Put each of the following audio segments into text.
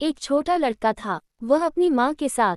एक छोटा लड़का था। वह अपनी माँ के साथ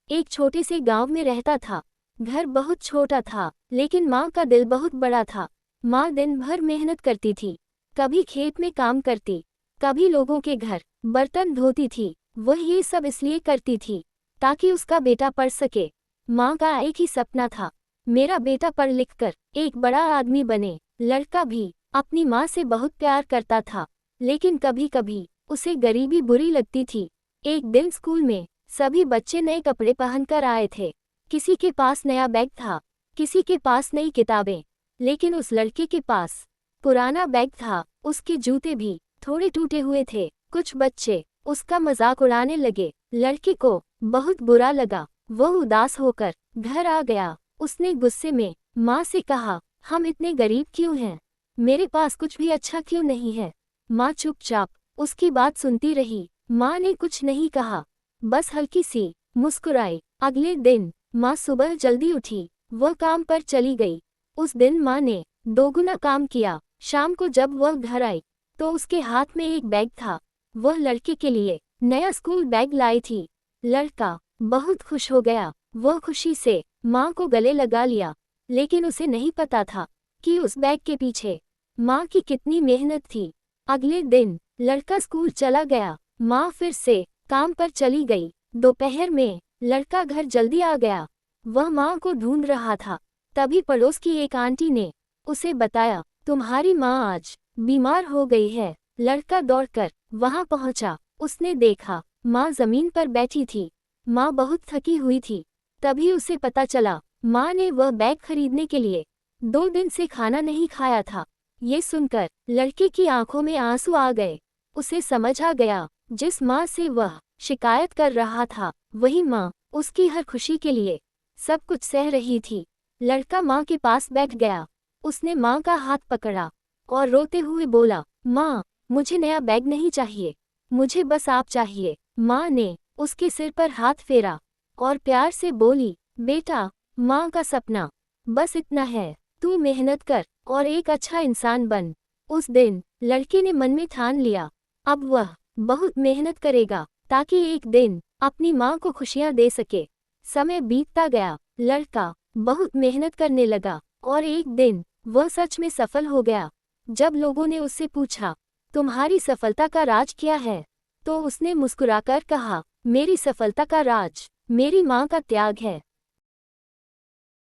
एक छोटे से गांव में रहता था। घर बहुत छोटा था, लेकिन माँ का दिल बहुत बड़ा था। माँ दिन भर मेहनत करती थी, कभी खेत में काम करती, कभी लोगों के घर बर्तन धोती थी। वह ये सब इसलिए करती थी ताकि उसका बेटा पढ़ सके। माँ का एक ही सपना था, मेरा बेटा पढ़ लिख कर एक बड़ा आदमी बने। लड़का भी अपनी माँ से बहुत प्यार करता था, लेकिन कभी कभी उसे गरीबी बुरी लगती थी। एक दिन स्कूल में सभी बच्चे नए कपड़े पहनकर आए थे। किसी के पास नया बैग था, किसी के पास नई किताबें, लेकिन उस लड़के के पास पुराना बैग था। उसके जूते भी थोड़े टूटे हुए थे। कुछ बच्चे उसका मजाक उड़ाने लगे। लड़के को बहुत बुरा लगा। वह उदास होकर घर आ गया। उसने गुस्से में माँ से कहा, हम इतने गरीब क्यों हैं? मेरे पास कुछ भी अच्छा क्यों नहीं है? माँ चुपचाप उसकी बात सुनती रही। माँ ने कुछ नहीं कहा, बस हल्की सी मुस्कुराई। अगले दिन माँ सुबह जल्दी उठी, वह काम पर चली गई। उस दिन माँ ने दोगुना काम किया। शाम को जब वह घर आई तो उसके हाथ में एक बैग था। वह लड़के के लिए नया स्कूल बैग लाई थी। लड़का बहुत खुश हो गया। वह खुशी से माँ को गले लगा लिया, लेकिन उसे नहीं पता था कि उस बैग के पीछे माँ की कितनी मेहनत थी। अगले दिन लड़का स्कूल चला गया। माँ फिर से काम पर चली गई। दोपहर में लड़का घर जल्दी आ गया। वह माँ को ढूंढ रहा था। तभी पड़ोस की एक आंटी ने उसे बताया, तुम्हारी माँ आज बीमार हो गई है। लड़का दौड़कर वहां पहुंचा। उसने देखा माँ जमीन पर बैठी थी। माँ बहुत थकी हुई थी। तभी उसे पता चला माँ ने वह बैग खरीदने के लिए 2 दिन से खाना नहीं खाया था। ये सुनकर लड़के की आंखों में आंसू आ गए। उसे समझ आ गया, जिस माँ से वह शिकायत कर रहा था, वही माँ उसकी हर खुशी के लिए सब कुछ सह रही थी। लड़का माँ के पास बैठ गया। उसने माँ का हाथ पकड़ा और रोते हुए बोला, माँ, मुझे नया बैग नहीं चाहिए, मुझे बस आप चाहिए। माँ ने उसके सिर पर हाथ फेरा और प्यार से बोली, बेटा, माँ का सपना बस इतना है, तू मेहनत कर और एक अच्छा इंसान बन। उस दिन लड़के ने मन में ठान लिया, अब वह बहुत मेहनत करेगा ताकि एक दिन अपनी माँ को खुशियाँ दे सके। समय बीतता गया। लड़का बहुत मेहनत करने लगा और एक दिन वह सच में सफल हो गया। जब लोगों ने उससे पूछा, तुम्हारी सफलता का राज क्या है, तो उसने मुस्कुराकर कहा, मेरी सफलता का राज मेरी माँ का त्याग है।